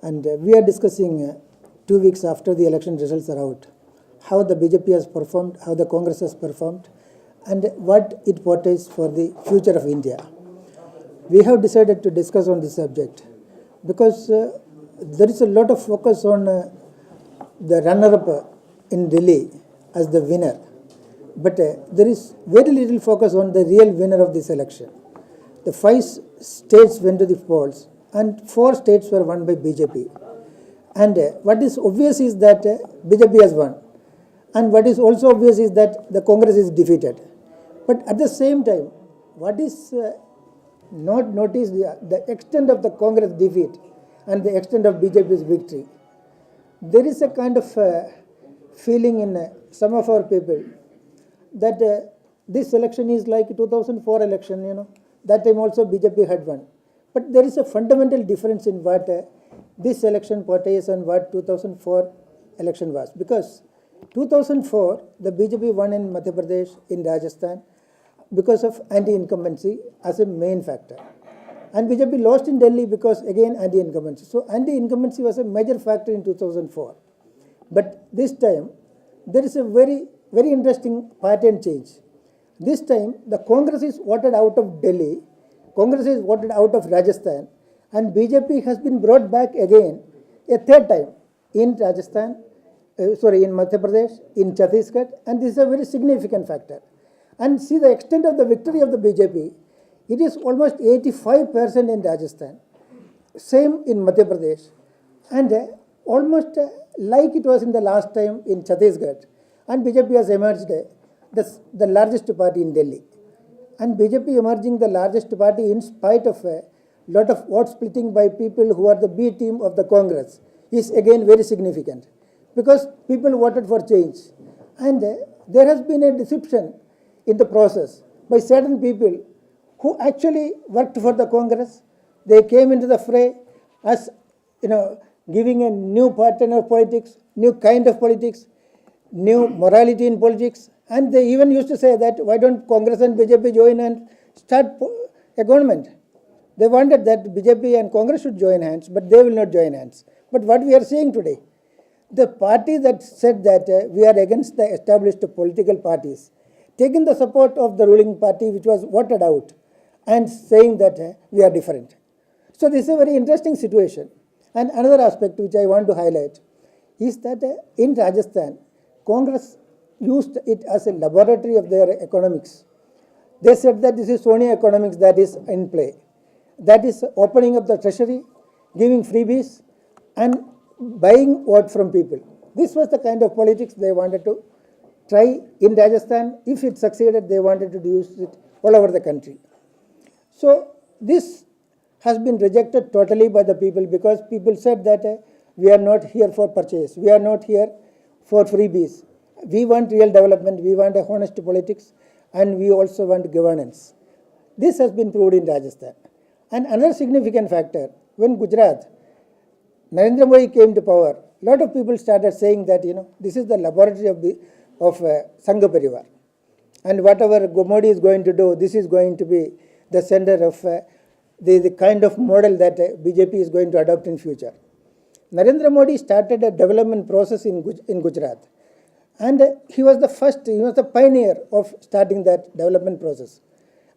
And we are discussing 2 weeks after the election results are out, how the BJP has performed, how the Congress has performed, and what it portrays for the future of India. We have decided to discuss on this subject because there is a lot of focus on the runner-up in Delhi as the winner. But there is very little focus on the real winner of this election. The 5 states went to the polls and 4 states were won by BJP. And what is obvious is that BJP has won. And what is also obvious is that the Congress is defeated. But at the same time, what is not noticed, the extent of the Congress defeat and the extent of BJP's victory. There is a kind of feeling in some of our people that this election is like 2004 election, that time also BJP had won. But there is a fundamental difference in what this election portrays and what 2004 election was. Because 2004, the BJP won in Madhya Pradesh, in Rajasthan, because of anti-incumbency as a main factor. And BJP lost in Delhi because, again, anti-incumbency. So anti-incumbency was a major factor in 2004. But this time, there is a very, very interesting pattern change. This time, the Congress is voted out of Delhi, Congress is voted out of Rajasthan, and BJP has been brought back again a third time in Rajasthan, in Madhya Pradesh, in Chhattisgarh, and this is a very significant factor. And see the extent of the victory of the BJP, it is almost 85% in Rajasthan, same in Madhya Pradesh, and almost like it was in the last time in Chhattisgarh. And BJP has emerged the largest party in Delhi. And BJP emerging the largest party in spite of a lot of vote splitting by people who are the B team of the Congress is again very significant. Because people voted for change. And there has been a deception in the process by certain people who actually worked for the Congress. They came into the fray as, giving a new pattern of politics, new kind of politics, new morality in politics. And they even used to say that, why don't Congress and BJP join and start a government? They wanted that BJP and Congress should join hands, but they will not join hands. But what we are seeing today, the party that said that we are against the established political parties, taking the support of the ruling party which was voted out and saying that we are different. So this is a very interesting situation. And another aspect which I want to highlight is that in Rajasthan, Congress used it as a laboratory of their economics. They said that this is Sonia economics that is in play. That is opening up the treasury, giving freebies, and buying vote from people. This was the kind of politics they wanted to try in Rajasthan. If it succeeded, they wanted to use it all over the country. So this has been rejected totally by the people because people said that we are not here for purchase. We are not here for freebies. We want real development. We want a honest politics. And we also want governance. This has been proved in Rajasthan. And another significant factor, when Gujarat, Narendra Modi came to power, a lot of people started saying that, this is the laboratory of Sangha Parivar. And whatever Modi is going to do, this is going to be the center of the kind of model that BJP is going to adopt in future. Narendra Modi started a development process in Gujarat. And he was the first, he was the pioneer of starting that development process.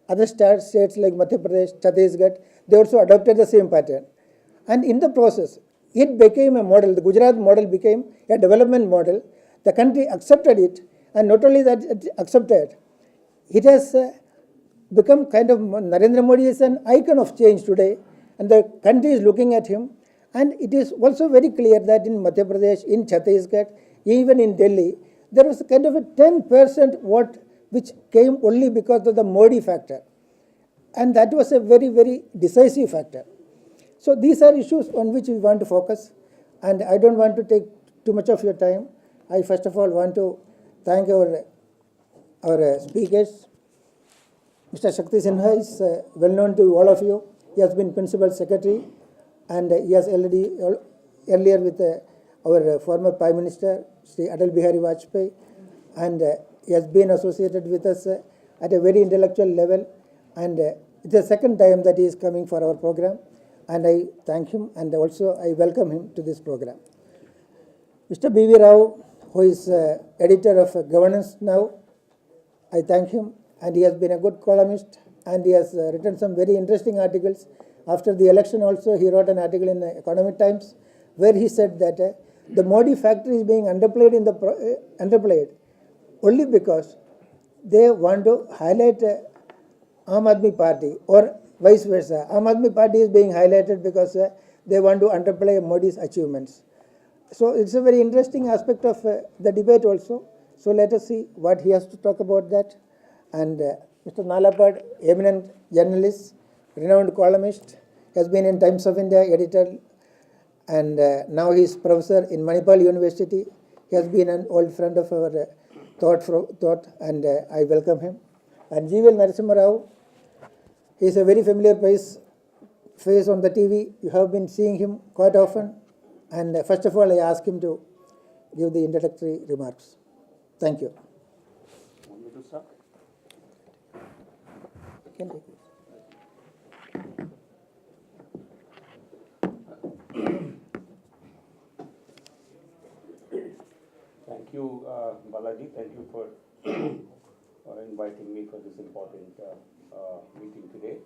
Other states like Madhya Pradesh, Chhattisgarh, they also adopted the same pattern. And in the process, it became a model. The Gujarat model became a development model. The country accepted it, and not only that it accepted, it has become kind of, Narendra Modi is an icon of change today, and the country is looking at him. And it is also very clear that in Madhya Pradesh, in Chhattisgarh, even in Delhi, there was a kind of a 10% vote which came only because of the Modi factor. And that was a very, very decisive factor. So these are issues on which we want to focus. And I don't want to take too much of your time. I first of all want to thank our speakers. Mr. Shakti Sinha is well known to all of you. He has been Principal Secretary and he has already earlier with our former Prime Minister, Sri Atal Bihari Vajpayee, and he has been associated with us at a very intellectual level, and it's the second time that he is coming for our program, and I thank him and also I welcome him to this program. Mr. B.V. Rao, who is editor of Governance Now, I thank him, and he has been a good columnist and he has written some very interesting articles. After the election also, he wrote an article in the Economic Times where he said that the Modi factor is being underplayed only because they want to highlight Aam Aadmi Party, or vice versa. Aam Aadmi Party is being highlighted because they want to underplay Modi's achievements. So it's a very interesting aspect of the debate also. So let us see what he has to talk about that. And Mr. Nalapad, eminent journalist, renowned columnist, has been in Times of India editor, and now he is professor in Manipal University. He has been an old friend of our thought, and I welcome him. And G.V.L. Narasimha Rao, he is a very familiar face on the TV. You have been seeing him quite often. And first of all, I ask him to give the introductory remarks. Thank you. Want me to start? Can take it. Thank you, Balaji. Thank you for inviting me for this important meeting today.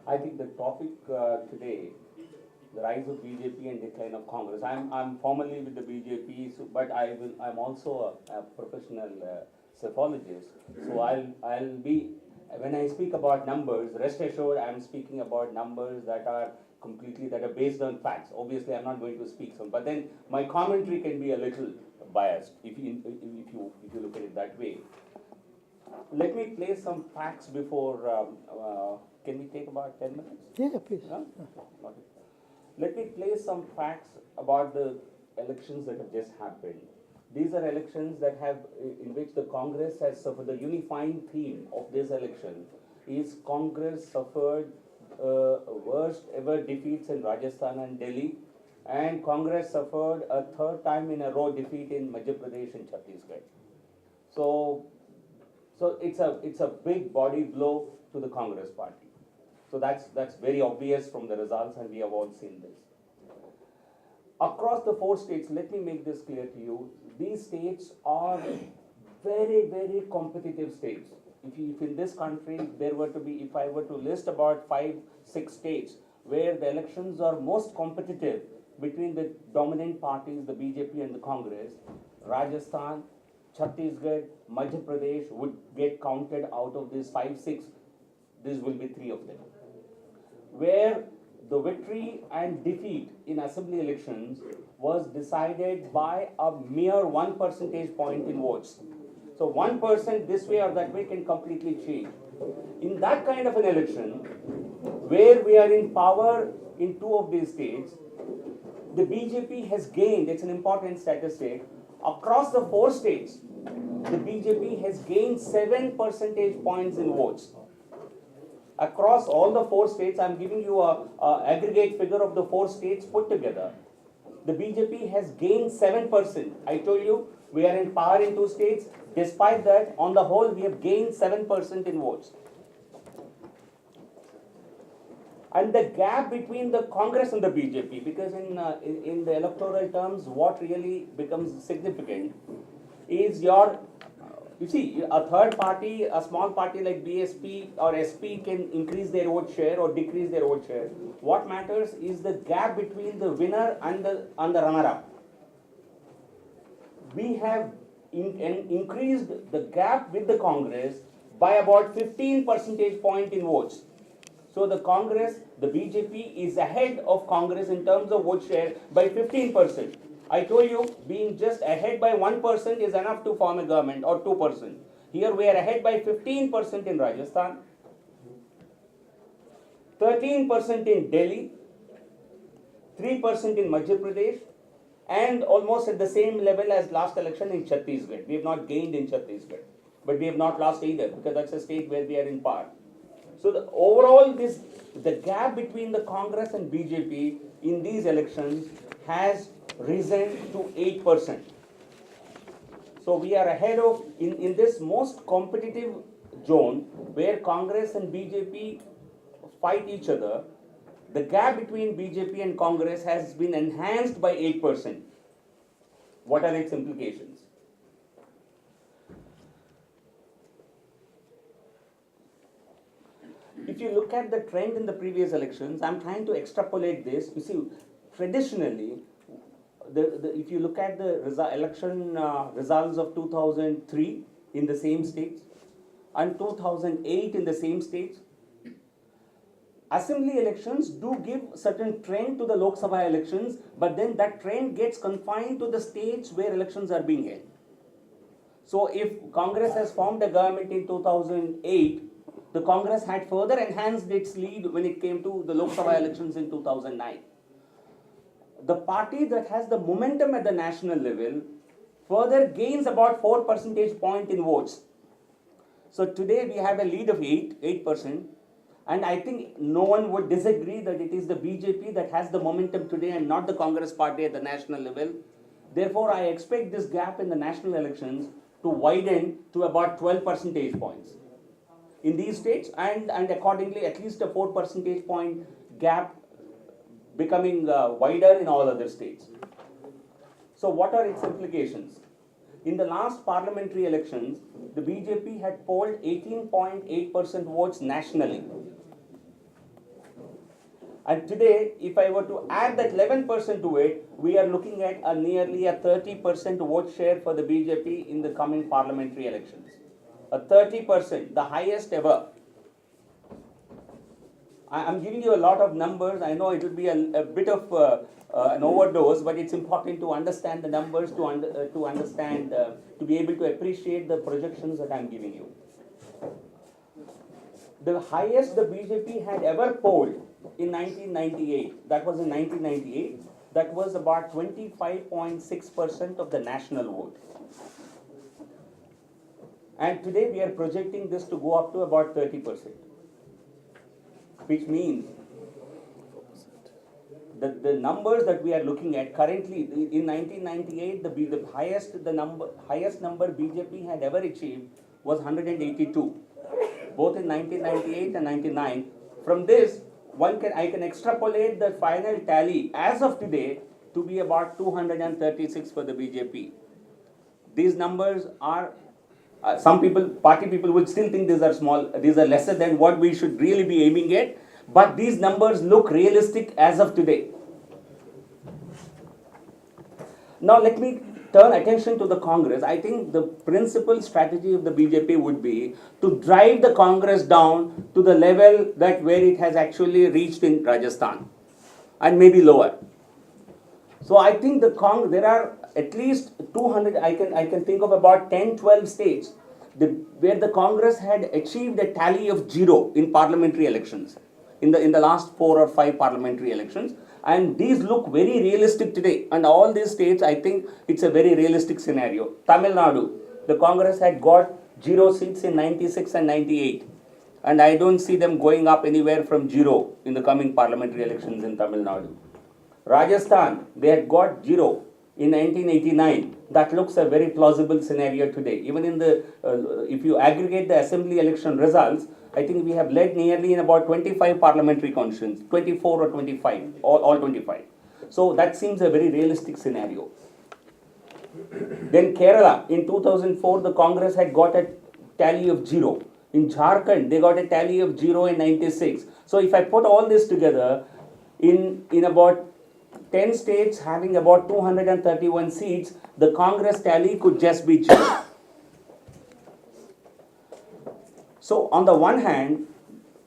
I think the topic today, the rise of BJP and decline of Congress. I'm formally with the BJP, but I'm also a professional psephologist. So I'll be, when I speak about numbers, rest assured I'm speaking about numbers that are based on facts. Obviously, I'm not going to speak some, but then my commentary can be a little biased if you look at it that way. Let me place some facts before. Can we take about 10 minutes? Yeah, please. Huh? Okay. Let me place some facts about the elections that have just happened. These are elections that in which the Congress has suffered. The unifying theme of this election is Congress suffered worst ever defeats in Rajasthan and Delhi, and Congress suffered a third time in a row defeat in Madhya Pradesh and Chhattisgarh. So it's a big body blow to the Congress party. So that's very obvious from the results, and we have all seen this. Across the 4 states, let me make this clear to you. These states are very, very competitive states. If in this country there were to be, if I were to list about 5-6 states where the elections are most competitive between the dominant parties, the BJP and the Congress, Rajasthan, Chhattisgarh, Madhya Pradesh would get counted out of these 5-6. This will be 3 of them. Where the victory and defeat in assembly elections was decided by a mere 1 percentage point in votes. So 1% this way or that way can completely change. In that kind of an election, where we are in power in 2 of these states, the BJP has gained, it's an important statistic, across the 4 states, the BJP has gained 7 percentage points in votes. Across all the 4 states, I'm giving you a aggregate figure of the 4 states put together. The BJP has gained 7%. I told you, we are in power in 2 states. Despite that, on the whole, we have gained 7% in votes. And the gap between the Congress and the BJP, because in the electoral terms, what really becomes significant is you see, a third party, a small party like BSP or SP can increase their vote share or decrease their vote share. What matters is the gap between the winner and the runner-up. We have increased the gap with the Congress by about 15 percentage point in votes. So the BJP is ahead of Congress in terms of vote share by 15%. I told you, being just ahead by 1% is enough to form a government, or 2%. Here we are ahead by 15% in Rajasthan, 13% in Delhi, 3% in Madhya Pradesh, and almost at the same level as last election in Chhattisgarh. We have not gained in Chhattisgarh, but we have not lost either, because that's a state where we are in power. So overall, the gap between the Congress and BJP in these elections has risen to 8%. So we are ahead of, in this most competitive zone where Congress and BJP fight each other, the gap between BJP and Congress has been enhanced by 8%. What are its implications? If you look at the trend in the previous elections, I'm trying to extrapolate this. You see, traditionally, if you look at the election results of 2003 in the same states and 2008 in the same states, assembly elections do give certain trend to the Lok Sabha elections, but then that trend gets confined to the states where elections are being held. So if Congress has formed a government in 2008, the Congress had further enhanced its lead when it came to the Lok Sabha elections in 2009. The party that has the momentum at the national level further gains about 4 percentage point in votes. So today we have a lead of 8%, and I think no one would disagree that it is the BJP that has the momentum today and not the Congress party at the national level. Therefore, I expect this gap in the national elections to widen to about 12 percentage points in these states, and accordingly at least a 4 percentage point gap becoming wider in all other states. So what are its implications? In the last parliamentary elections, the BJP had polled 18.8% votes nationally. And today, if I were to add that 11% to it, we are looking at nearly a 30% vote share for the BJP in the coming parliamentary elections. A 30%, the highest ever. I'm giving you a lot of numbers. I know it will be a bit of an overdose, but it's important to understand the numbers, to understand, to be able to appreciate the projections that I'm giving you. The highest the BJP had ever polled in 1998, that was in 1998, that was about 25.6% of the national vote. And today we are projecting this to go up to about 30%. Which means that the numbers that we are looking at currently, in 1998, the highest number BJP had ever achieved was 182, both in 1998 and 99. From this, I can extrapolate the final tally as of today to be about 236 for the BJP. These numbers are, party people would still think these are small, these are lesser than what we should really be aiming at, but these numbers look realistic as of today. Now let me turn attention to the Congress. I think the principal strategy of the BJP would be to drive the Congress down to the level that where it has actually reached in Rajasthan and maybe lower. So I think there are at least 200, I can think of about 10-12 states where the Congress had achieved a tally of 0 in parliamentary elections in the last 4 or 5 parliamentary elections, and these look very realistic today. And all these states, I think it's a very realistic scenario. Tamil Nadu, the Congress had got 0 seats in 96 and 98, and I don't see them going up anywhere from 0 in the coming parliamentary elections in Tamil Nadu. Rajasthan, they had got 0 in 1989. That looks a very plausible scenario today. Even in the, if you aggregate the assembly election results, I think we have led nearly in about 25 parliamentary constituencies, 24 or 25, all 25. So that seems a very realistic scenario. Then Kerala, in 2004, the Congress had got a tally of 0. In Jharkhand, they got a tally of 0 in 96. So if I put all this together, in about 10 states having about 231 seats, the Congress tally could just be 0. So on the one hand,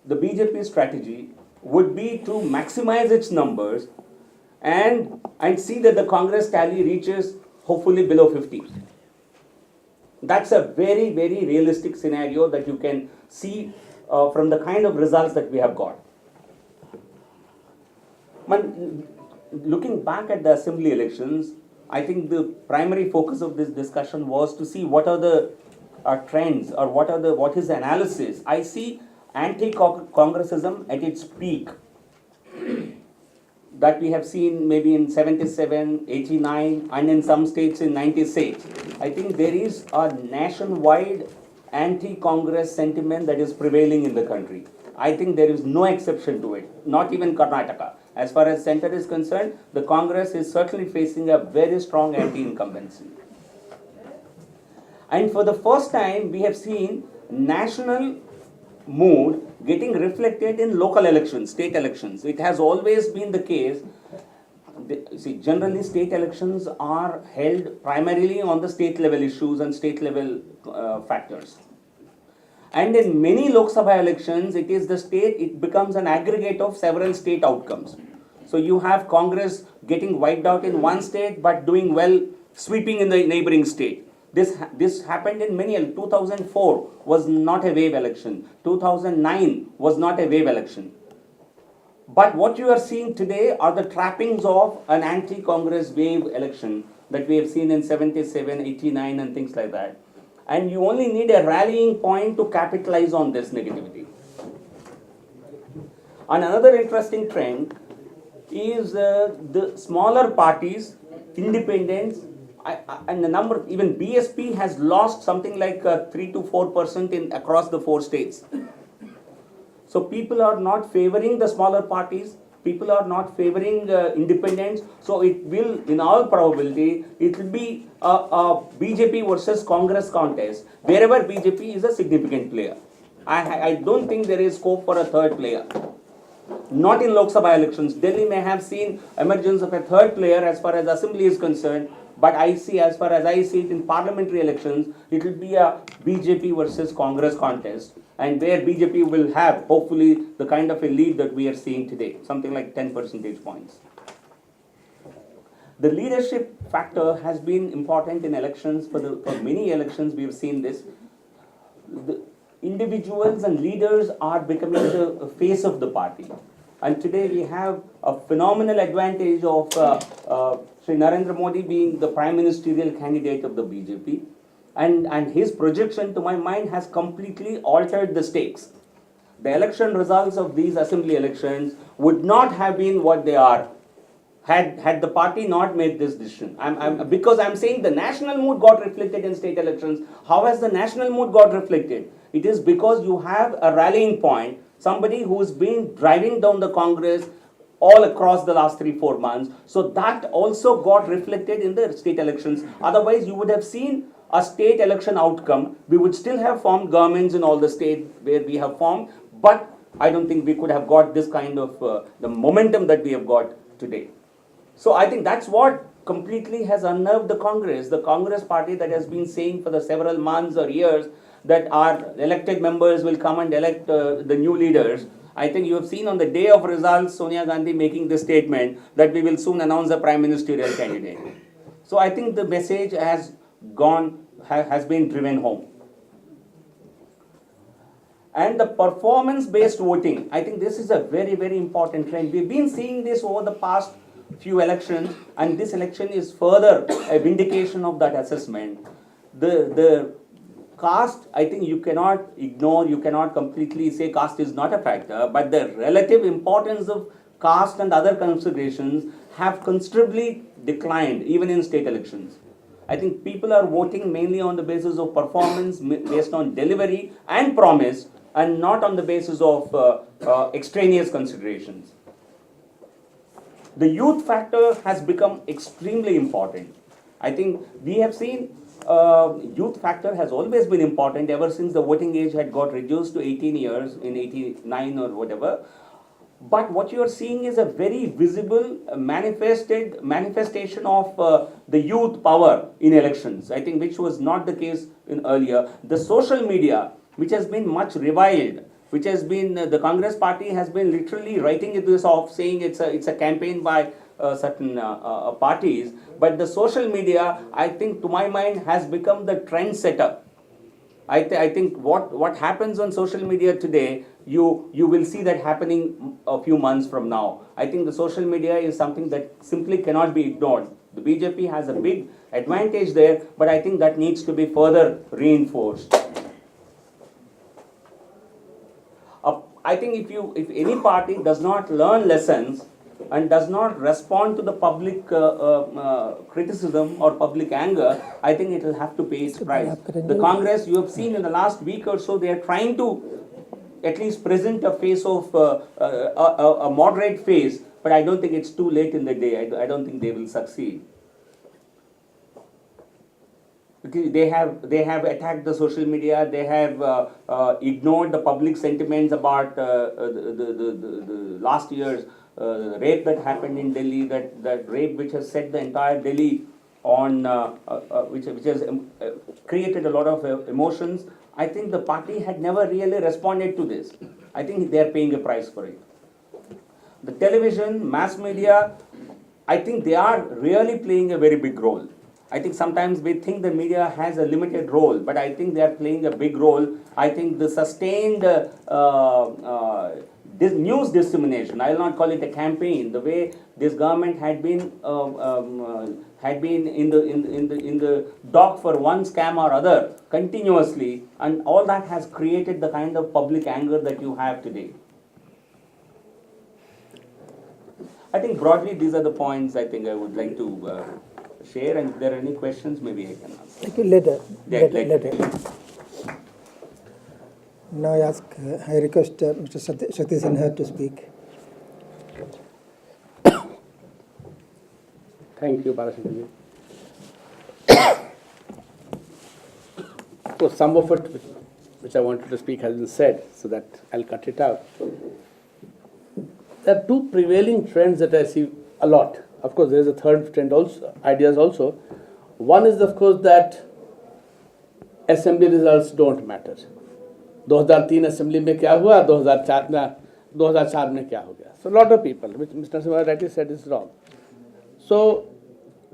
the BJP strategy would be to maximize its numbers and see that the Congress tally reaches hopefully below 50. That's a very, very realistic scenario that you can see from the kind of results that we have got. Looking back at the assembly elections, I think the primary focus of this discussion was to see what are the trends or what is the analysis. I see anti-congressism at its peak that we have seen maybe in 77, 89 and in some states in 96. I think there is a nationwide anti-Congress sentiment that is prevailing in the country. I think there is no exception to it, not even Karnataka. As far as center is concerned, the Congress is certainly facing a very strong anti-incumbency. And for the first time, we have seen national mood getting reflected in local elections, state elections. It has always been the case. See, generally state elections are held primarily on the state level issues and state level factors. And in many Lok Sabha elections, it becomes an aggregate of several state outcomes. So you have Congress getting wiped out in one state, but doing well, sweeping in the neighboring state. This happened in many. 2004 was not a wave election. 2009 was not a wave election. But what you are seeing today are the trappings of an anti-Congress wave election that we have seen in 77, 89 and things like that. And you only need a rallying point to capitalize on this negativity. And another interesting trend is the smaller parties, independents, and the number, even BSP has lost something like 3 to 4% across the 4 states. So people are not favoring the smaller parties, people are not favoring independents. So it will, in all probability, it will be a BJP versus Congress contest, wherever BJP is a significant player. I don't think there is scope for a third player. Not in Lok Sabha elections. Delhi may have seen emergence of a third player as far as assembly is concerned, but as far as I see it in parliamentary elections, it will be a BJP versus Congress contest, and where BJP will have, hopefully, the kind of a lead that we are seeing today, something like 10 percentage points. The leadership factor has been important in elections. For many elections, we have seen this. The individuals and leaders are becoming the face of the party. And today we have a phenomenal advantage of Sri Narendra Modi being the prime ministerial candidate of the BJP. And his projection, to my mind, has completely altered the stakes. The election results of these assembly elections would not have been what they are had the party not made this decision. Because I'm saying the national mood got reflected in state elections. How has the national mood got reflected? It is because you have a rallying point, somebody who's been driving down the Congress all across the last 3-4 months. So that also got reflected in the state elections. Otherwise, you would have seen a state election outcome. We would still have formed governments in all the states where we have formed, but I don't think we could have got this kind of the momentum that we have got today. So I think that's what completely has unnerved the Congress party that has been saying for the several months or years that our elected members will come and elect the new leaders. I think you have seen on the day of results, Sonia Gandhi making the statement that we will soon announce a prime ministerial candidate. So I think the message has been driven home. And the performance-based voting, I think this is a very, very important trend. We've been seeing this over the past few elections, and this election is further a vindication of that assessment. The caste, I think you cannot ignore, you cannot completely say caste is not a factor, but the relative importance of caste and other considerations have considerably declined even in state elections. I think people are voting mainly on the basis of performance, based on delivery and promise, and not on the basis of extraneous considerations. The youth factor has become extremely important. I think we have seen youth factor has always been important ever since the voting age had got reduced to 18 years in 89 or whatever. But what you are seeing is a very visible manifestation of the youth power in elections, I think, which was not the case in earlier. The social media, which has been much reviled, which has been, the Congress party has been literally writing this off, saying it's a campaign by certain parties. But the social media, I think, to my mind, has become the trendsetter. I think what happens on social media today, you will see that happening a few months from now. I think the social media is something that simply cannot be ignored. The BJP has a big advantage there, but I think that needs to be further reinforced. I think if any party does not learn lessons and does not respond to the public criticism or public anger, I think it will have to pay its price. The Congress, you have seen in the last week or so, they are trying to at least present a face of a moderate face, but I don't think it's too late in the day. I don't think they will succeed. Because they have attacked the social media. They have ignored the public sentiments about the last year's rape that happened in Delhi. That rape which has set the entire Delhi on, which has created a lot of emotions. I think the party had never really responded to this. I think they are paying a price for it. The television, mass media, I think they are really playing a very big role. I think sometimes we think the media has a limited role, but I think they are playing a big role. I think the sustained this news dissemination, I will not call it a campaign, the way this government had been in the dock for one scam or other continuously, and all that has created the kind of public anger that you have today. I think broadly these are the points I think I would like to share, and if there are any questions, maybe I can answer. Okay, later. Yeah, Later. Now I request Mr. Shakti Sinha to speak. Thank you, Parashinaji. So some of it which I wanted to speak has been said, so that I'll cut it out. There are two prevailing trends that I see a lot. Of course, there is a third trend also, ideas also. One is, of course, that assembly results don't matter. 2003 assembly में क्या हुआ, 2004 में क्या हो गया. So a lot of people, which Mr. Narasimha rightly said, is wrong. So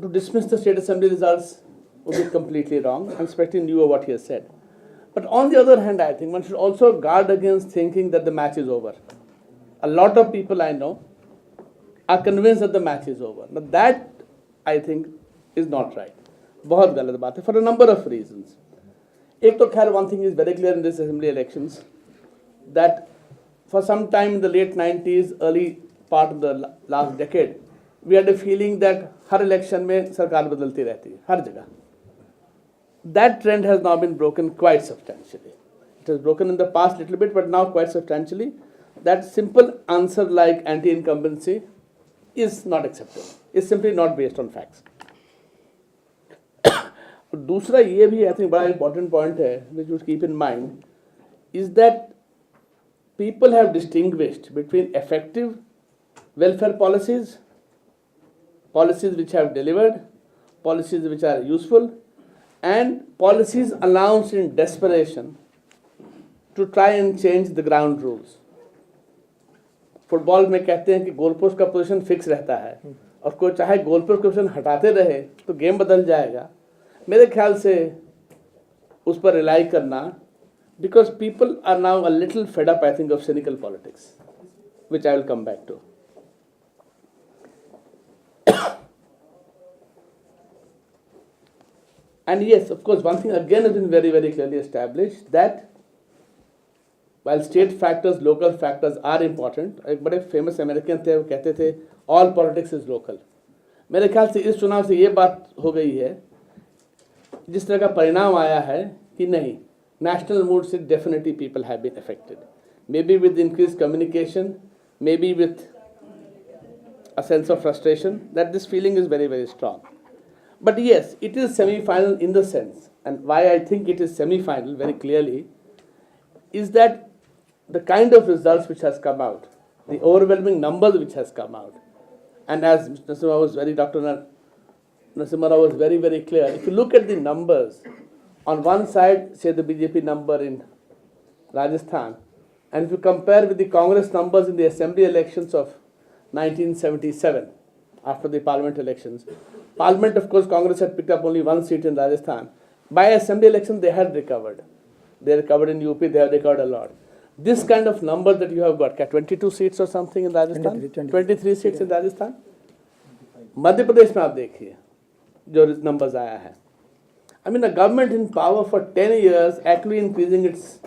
to dismiss the state assembly results would be completely wrong, and especially in view of what he has said. But on the other hand, I think one should also guard against thinking that the match is over. A lot of people I know are convinced that the match is over. But that, I think, is not right. बहुत गलत बात है, for a number of reasons. एक तो खैर, one thing is very clear in this assembly elections, that for some time in the late 90s, early part of the last decade, we had a feeling that her election में सरकार बदलती रहती है, हर जगह. That trend has now been broken quite substantially. It has broken in the past little bit, but now quite substantially. That simple answer like anti-incumbency is not acceptable. It's simply not based on facts. दूसरा ये भी I think बड़ा important point है, which you should keep in mind, is that people have distinguished between effective welfare policies, policies which have delivered, policies which are useful, and policies announced in desperation to try and change the ground rules. Football में कहते हैं कि goal post का position fix रहता है, और कोई चाहे गोल पोस्ट का पोजीशन हटाते रहे तो गेम बदल जाएगा. मेरे ख्याल से उस पर रिलाई करना, because people are now a little fed up, I think, of cynical politics, which I will come back to. And yes, of course, one thing again has been very, very clearly established, that while state factors, local factors are important, एक बड़े famous American थे, वो कहते थे all politics is local. मेरे ख्याल से इस चुनाव से ये बात हो गई है, जिस तरह का परिणाम आया है कि नहीं, national mood से definitely people have been affected. Maybe with increased communication, maybe with a sense of frustration, that this feeling is very, very strong. But yes, it is semi-final in the sense, and why I think it is semi-final very clearly, is that the kind of results which has come out, the overwhelming numbers which has come out, and as Mr. Narasimha was Dr. Narasimha was very, very clear, if you look at the numbers, on one side, say the BJP number in Rajasthan, and if you compare with the Congress numbers in the assembly elections of 1977, after the parliament elections, Parliament, of course, Congress had picked up only one seat in Rajasthan. By assembly election, they had recovered. They recovered in UP, they have recovered a lot. This kind of number that you have got, 22 seats or something in Rajasthan? 23 seats in Rajasthan? Madhya Pradesh में आप देखिए, जो numbers आया है. I mean, a government in power for 10 years, actually increasing its,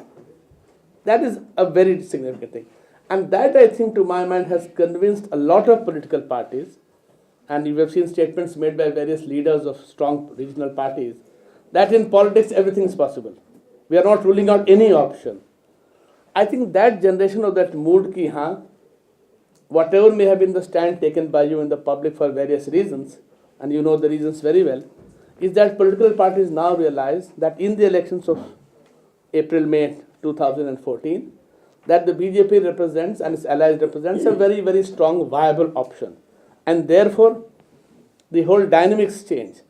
that is a very significant thing. And that, I think, to my mind, has convinced a lot of political parties, and you have seen statements made by various leaders of strong regional parties, that in politics everything is possible. We are not ruling out any option. I think that generation of that mood ki haan, whatever may have been the stand taken by you in the public for various reasons, and you know the reasons very well, is that political parties now realize that in the elections of April, May 2014, that the BJP represents and its allies represents a very, very strong, viable option. And therefore, the whole dynamics change.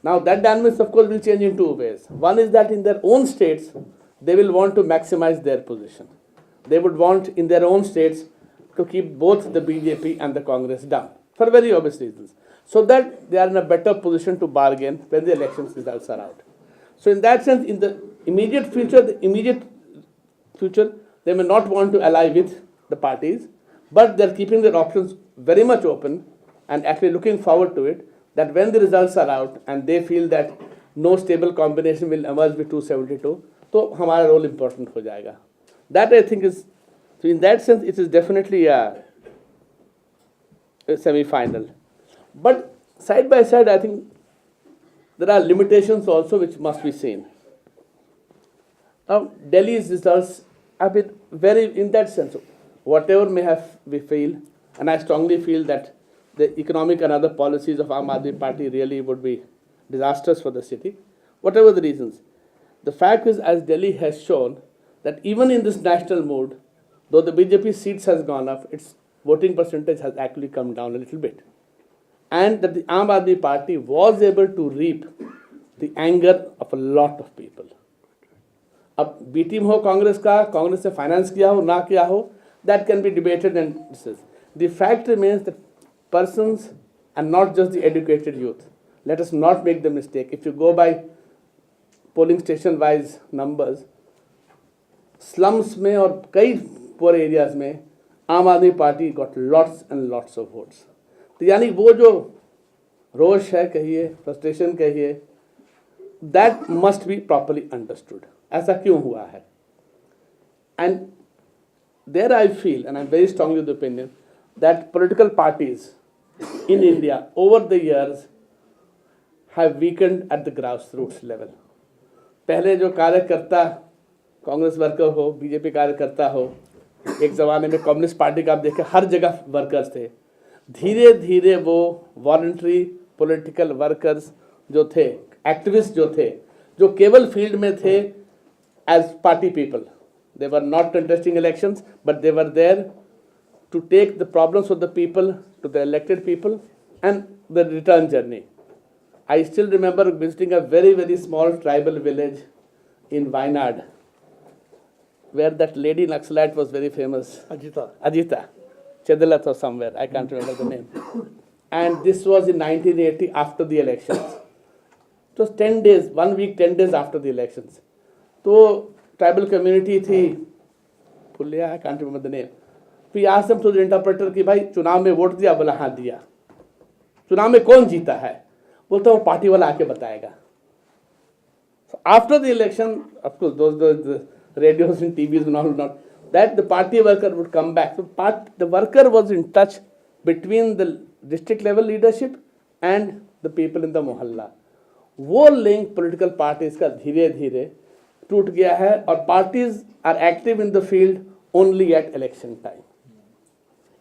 Now, that dynamics, of course, will change in two ways. One is that in their own states, they will want to maximize their position. They would want, in their own states, to keep both the BJP and the Congress down, for very obvious reasons, so that they are in a better position to bargain when the elections results are out. So in that sense, in the immediate future, they may not want to ally with the parties, but they're keeping their options very much open and actually looking forward to it, that when the results are out and they feel that no stable combination will emerge with 272, तो हमारा role important हो जाएगा. That I think is, so in that sense, it is definitely a semi-final. But side by side, I think there are limitations also which must be seen. Now, Delhi's results have been very, in that sense, whatever may have we feel, and I strongly feel that the economic and other policies of Aam Aadmi Party really would be disastrous for the city, whatever the reasons. The fact is, as Delhi has shown, that even in this national mood, though the BJP seats has gone up, its voting percentage has actually come down a little bit. And that the Aam Aadmi Party was able to reap the anger of a lot of people. अब B team हो कांग्रेस का, कांग्रेस ने finance किया हो ना किया हो, that can be debated and discussed. The fact remains that persons and not just the educated youth. Let us not make the mistake. If you go by polling station wise numbers, slums में और कई poor areas में आम आदमी party got lots and lots of votes. तो यानी वो जो रोष है कहिए, frustration कहिए, that must be properly understood. ऐसा क्यों हुआ है? And there I feel, and I'm very strongly of the opinion, that political parties in India over the years have weakened at the grassroots level. पहले जो कार्यकर्ता Congress worker हो, BJP कार्यकर्ता हो, एक ज़माने में कम्युनिस्ट पार्टी का आप देखें हर जगह वर्कर्स थे. धीरे धीरे वो वॉलंटरी पॉलिटिकल वर्कर्स जो थे, एक्टिविस्ट जो थे, जो केवल फील्ड में थे as party people, they were not contesting elections, but they were there to take the problems of the people to the elected people and the return journey. I still remember visiting a very, very small tribal village in Wayanad, where that lady Naxalite was very famous. Ajita. Chedalat or somewhere, I can't remember the name. And this was in 1980 after the elections. It was 10 days, 1 week, 10 days after the elections. So, tribal community थी, Pulliya, I can't remember the name. We asked them to the interpreter कि भाई चुनाव में vote दिया, बोला हाँ दिया. चुनाव में कौन जीता है? बोलता वो पार्टी वाला आके बताएगा. So after the election, of course, those radios and TVs and all not, that the party worker would come back. So the worker was in touch between the district level leadership and the people in the mohalla. वो link political parties का धीरे धीरे टूट गया है और parties are active in the field only at election time.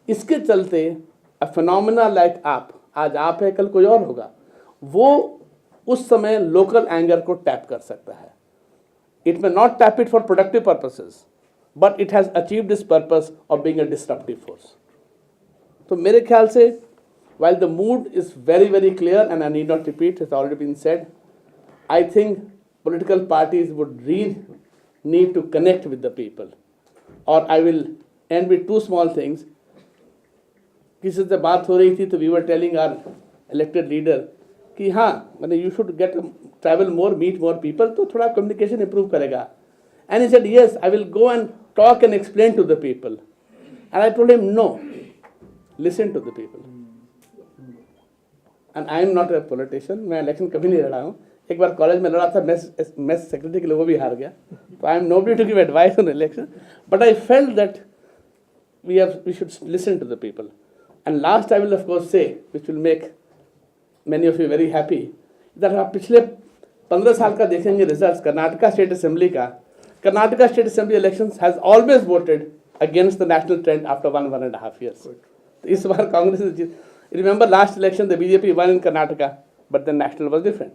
इसके चलते a phenomena like आज आप है कल कोई और होगा, वो उस समय local anger को tap कर सकता है. It may not tap it for productive purposes, but it has achieved its purpose of being a disruptive force. तो मेरे ख्याल से while the mood is very, very clear, and I need not repeat, it's already been said, I think political parties would really need to connect with the people. Or I will end with two small things. किसी से बात हो रही थी तो we were telling our elected leader कि हाँ मैंने you should travel more, meet more people, तो थोड़ा communication improve करेगा. And he said, yes, I will go and talk and explain to the people. And I told him, no, listen to the people. And I am not a politician, मैं election कभी नहीं लड़ा हूँ. एक बार college में लड़ा था, mess secretary के लिए वो भी हार गया. So I am nobody to give advice on election. But I felt that we should listen to the people. And last I will of course say, which will make many of you very happy, that आप पिछले 15 साल का देखेंगे results Karnataka state assembly का, Karnataka state assembly elections has always voted against the national trend after 1.5 years. तो इस बार Congress, remember last election the BJP won in Karnataka but the national was different.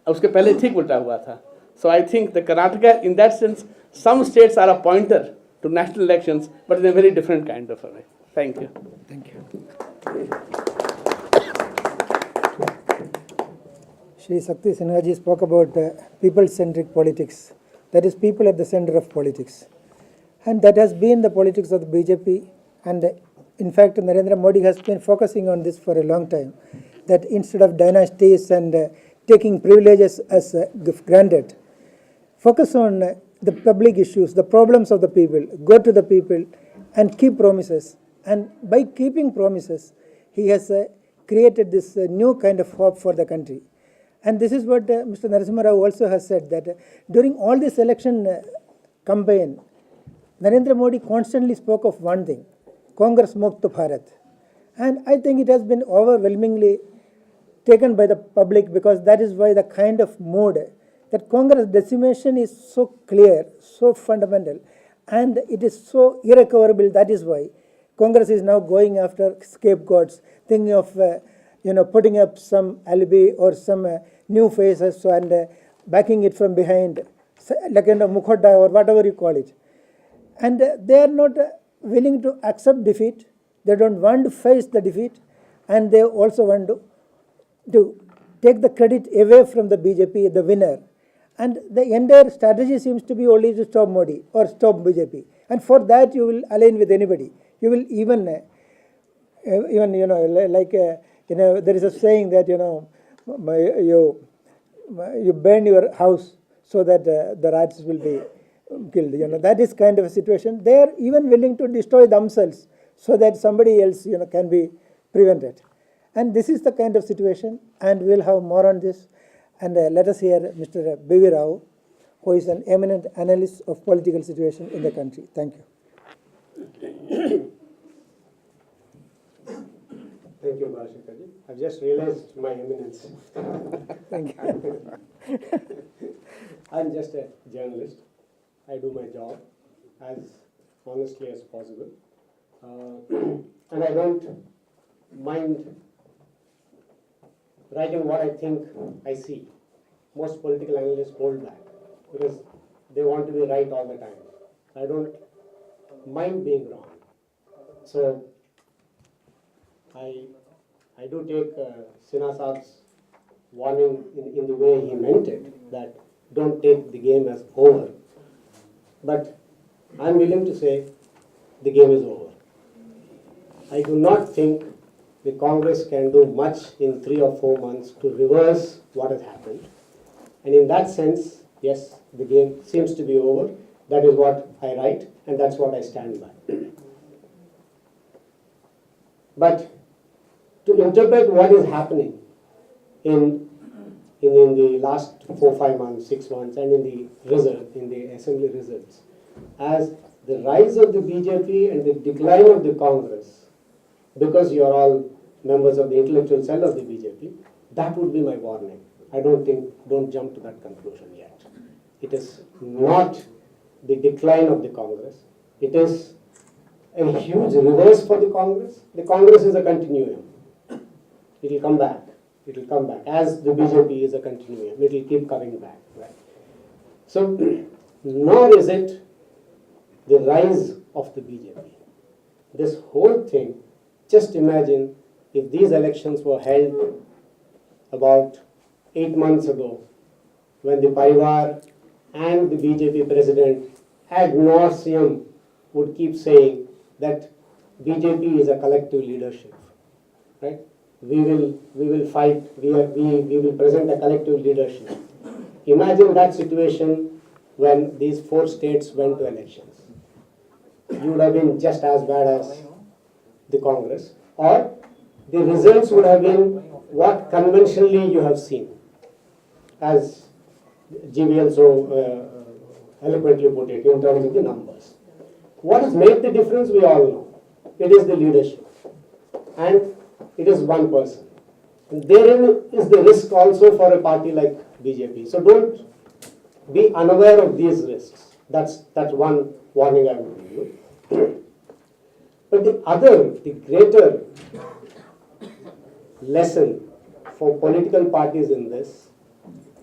उसके पहले ठीक उल्टा हुआ था. So I think the Karnataka, in that sense, some states are a pointer to national elections, but in a very different kind of a way. Thank you. Thank you. Shri Sakti Sinhaji spoke about people-centric politics. That is, people at the center of politics. And that has been the politics of the BJP. And in fact, Narendra Modi has been focusing on this for a long time. That instead of dynasties and taking privileges as granted, focus on the public issues, the problems of the people, go to the people and keep promises. And by keeping promises, he has created this new kind of hope for the country. And this is what Mr. Narasimha Rao also has said, that during all this election campaign, Narendra Modi constantly spoke of one thing, Congress Mukta Bharat. And I think it has been overwhelmingly taken by the public, because that is why the kind of mood that Congress decimation is so clear, so fundamental, and it is so irrecoverable. That is why Congress is now going after scapegoats, thinking of putting up some alibi or some new faces and backing it from behind, like Mukhoda or whatever you call it. And they are not willing to accept defeat. They don't want to face the defeat, and they also want to take the credit away from the BJP, the winner. And the entire strategy seems to be only to stop Modi or stop BJP. And for that, you will align with anybody. You will even there is a saying that, you burn your house so that the rats will be killed. That is kind of a situation. They are even willing to destroy themselves so that somebody else, can be prevented. And this is the kind of situation, and we'll have more on this. And let us hear Mr. B.V. Rao, who is an eminent analyst of political situation in the country. Thank you. Thank you, Bhashikaji. I've just realized my eminence. Thank you. I'm just a journalist. I do my job as honestly as possible. And I don't mind writing what I think I see. Most political analysts hold back because they want to be right all the time. I don't mind being wrong. So I do take Sinha Saab's warning in the way he meant it, that don't take the game as over. But I'm willing to say the game is over. I do not think the Congress can do much in 3 or 4 months to reverse what has happened. And in that sense, yes, the game seems to be over. That is what I write, and that's what I stand by. But to interpret what is happening in the last 4, 5 months, 6 months, and in the result, in the assembly results, as the rise of the BJP and the decline of the Congress, because you are all members of the intellectual cell of the BJP, that would be my warning. I don't jump to that conclusion yet. It is not the decline of the Congress. It is a huge reverse for the Congress. The Congress is a continuum. It will come back. It will come back. As the BJP is a continuum, it will keep coming back. Right? So, nor is it the rise of the BJP. This whole thing, just imagine if these elections were held about 8 months ago, when the Parivar and the BJP president ad nauseum would keep saying that BJP is a collective leadership, right? We will fight, we will present a collective leadership. Imagine that situation when these 4 states went to elections. You would have been just as bad as the Congress, or the results would have been what conventionally you have seen, as GVL so eloquently put it in terms of the numbers. What has made the difference, we all know. it is the leadership. And it is one person. And therein is the risk also for a party like BJP. So don't be unaware of these risks. That's one warning I would give you. But the greater lesson for political parties in this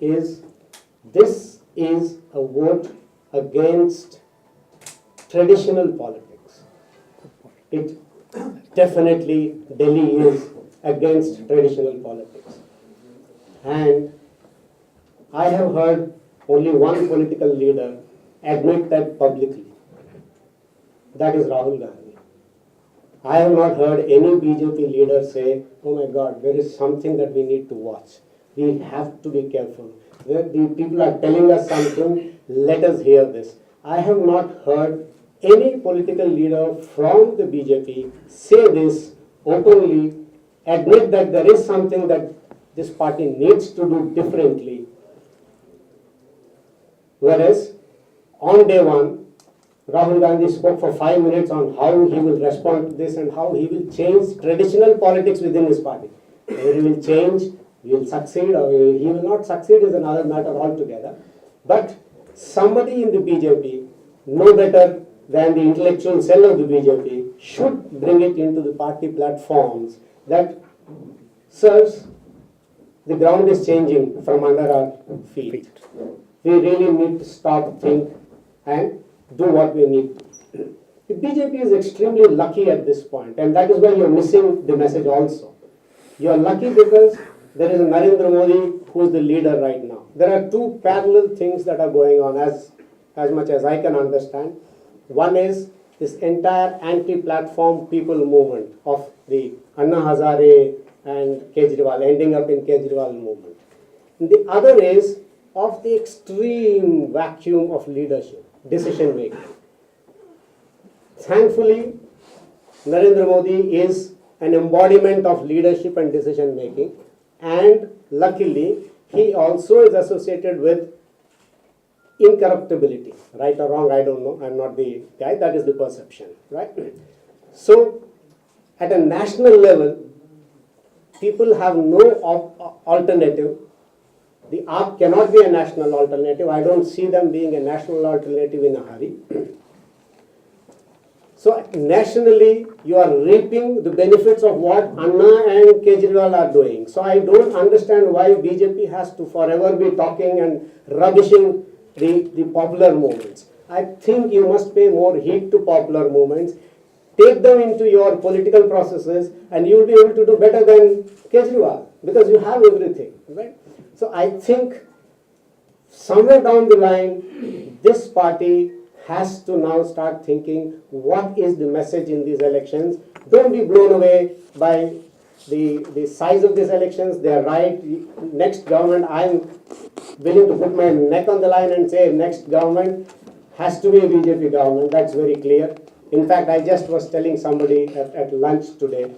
is a vote against traditional politics. It definitely, Delhi is against traditional politics. And I have heard only one political leader admit that publicly. That is Rahul Gandhi. I have not heard any BJP leader say, oh my God, there is something that we need to watch. We have to be careful. The people are telling us something, let us hear this. I have not heard any political leader from the BJP say this openly, admit that there is something that this party needs to do differently. Whereas, on day one, Rahul Gandhi spoke for 5 minutes on how he will respond to this and how he will change traditional politics within his party. Whether he will change, he will succeed, or he will not succeed is another matter altogether. But somebody in the BJP, no better than the intellectual cell of the BJP, should bring it into the party platforms that, sirs, the ground is changing from under our feet. We really need to stop, think, and do what we need to. The BJP is extremely lucky at this point, and that is why you are missing the message also. You are lucky because there is a Narendra Modi who is the leader right now. There are two parallel things that are going on as much as I can understand. One is this entire anti-platform people movement of the Anna Hazare and Kejriwal, ending up in Kejriwal movement. And the other is of the extreme vacuum of leadership, decision making. Thankfully, Narendra Modi is an embodiment of leadership and decision making, and luckily he also is associated with incorruptibility. Right or wrong, I don't know, I'm not the guy, that is the perception, right? So at a national level, people have no alternative. The AAP cannot be a national alternative. I don't see them being a national alternative in a hurry. So nationally, you are reaping the benefits of what Anna and Kejriwal are doing. So I don't understand why BJP has to forever be talking and rubbishing the popular movements. I think you must pay more heed to popular movements. Take them into your political processes and you will be able to do better than Kejriwal because you have everything, right? So I think somewhere down the line, this party has to now start thinking what is the message in these elections. Don't be blown away by the size of these elections. They are right. Next government, I'm willing to put my neck on the line and say next government has to be a BJP government. That's very clear. In fact, I just was telling somebody at lunch today,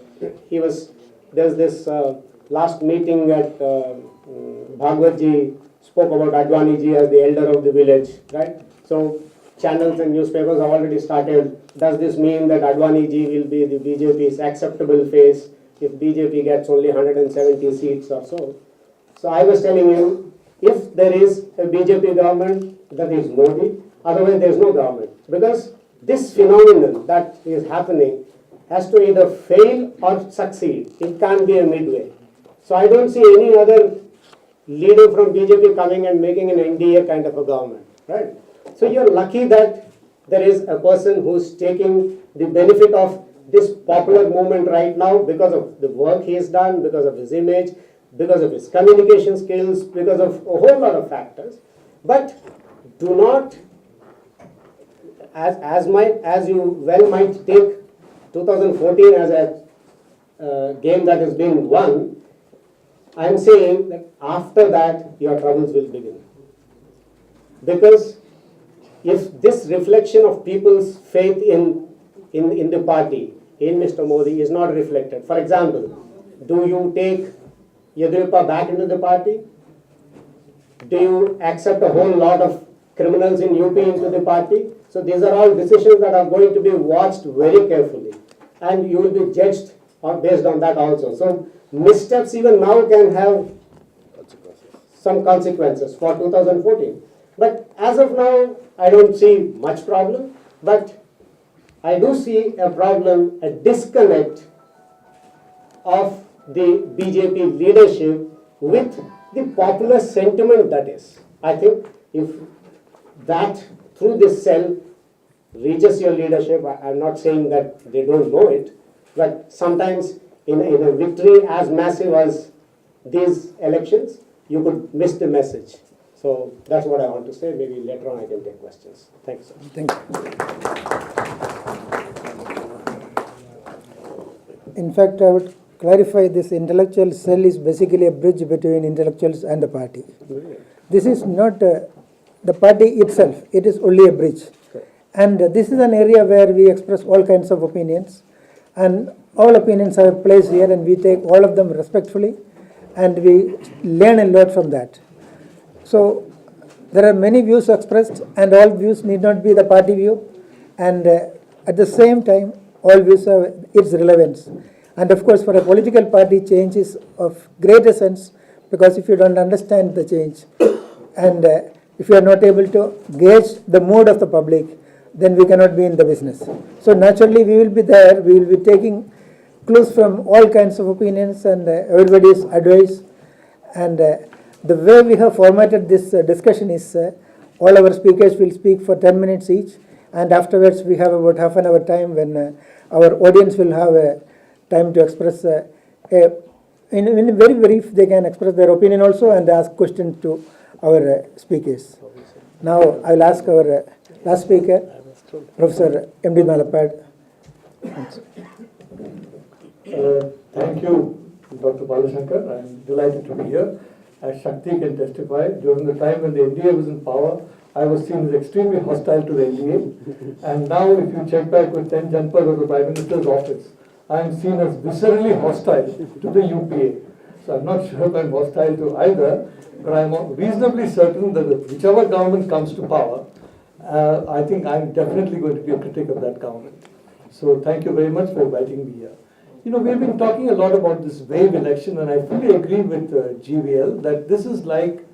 there's this last meeting at Bhagwatji spoke about Advaniji as the elder of the village, right? So channels and newspapers have already started. Does this mean that Advaniji will be the BJP's acceptable face if BJP gets only 170 seats or so? So I was telling him, if there is a BJP government, that is Modi, otherwise there is no government. Because this phenomenon that is happening has to either fail or succeed. It can't be a midway. So I don't see any other leader from BJP coming and making an NDA kind of a government, right? So you're lucky that there is a person who's taking the benefit of this popular movement right now because of the work he has done, because of his image, because of his communication skills, because of a whole lot of factors. But do not, as you well might take 2014 as a game that has been won, I am saying that after that your troubles will begin. Because if this reflection of people's faith in the party, in Mr. Modi, is not reflected, for example, do you take Yediyurappa back into the party? Do you accept a whole lot of criminals in UP into the party? So these are all decisions that are going to be watched very carefully. and you will be judged based on that also. So missteps even now can have some consequences for 2014. But as of now, I don't see much problem, but I do see a problem, a disconnect of the BJP leadership with the popular sentiment that is. I think if that through this cell reaches your leadership, I'm not saying that they don't know it, but sometimes in a victory as massive as these elections, you could miss the message. So that's what I want to say. Maybe later on I can take questions. Thanks, sir. Thank you. In fact, I would clarify this intellectual cell is basically a bridge between intellectuals and the party. This is not the party itself, it is only a bridge. And this is an area where we express all kinds of opinions, and all opinions have a place here, and we take all of them respectfully, and we learn a lot from that. So there are many views expressed, and all views need not be the party view, and at the same time, all views have its relevance. And of course, for a political party, change is of great essence, because if you don't understand the change, and if you are not able to gauge the mood of the public, then we cannot be in the business. So naturally, we will be there, we will be taking clues from all kinds of opinions and everybody's advice. And the way we have formatted this discussion is all our speakers will speak for 10 minutes each, and afterwards we have about half an hour time when our audience will have time to express in very brief, they can express their opinion also and ask questions to our speakers. Now I will ask our last speaker, Professor M.D. Malapad. Thank you, Dr. Balashankar. I'm delighted to be here. As Shakti can testify, during the time when the NDA was in power, I was seen as extremely hostile to the NDA. And now, if you check back with 10 Janpad of the Prime Minister's office, I am seen as viscerally hostile to the UPA. So I'm not sure if I'm hostile to either, but I'm reasonably certain that whichever government comes to power, I think I'm definitely going to be a critic of that government. So thank you very much for inviting me here. You know, we've been talking a lot about this wave election, and I fully agree with GVL that this is like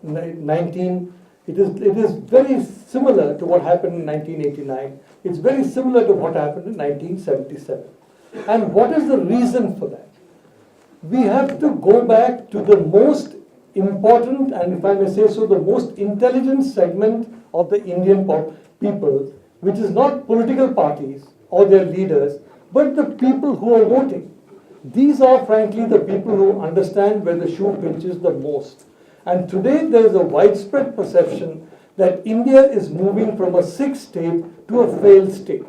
it is very similar to what happened in 1989. It's very similar to what happened in 1977. And what is the reason for that? We have to go back to the most important, and if I may say so, the most intelligent segment of the Indian people, which is not political parties or their leaders, but the people who are voting. These are frankly the people who understand where the shoe pinches the most. And today there is a widespread perception that India is moving from a sick state to a failed state.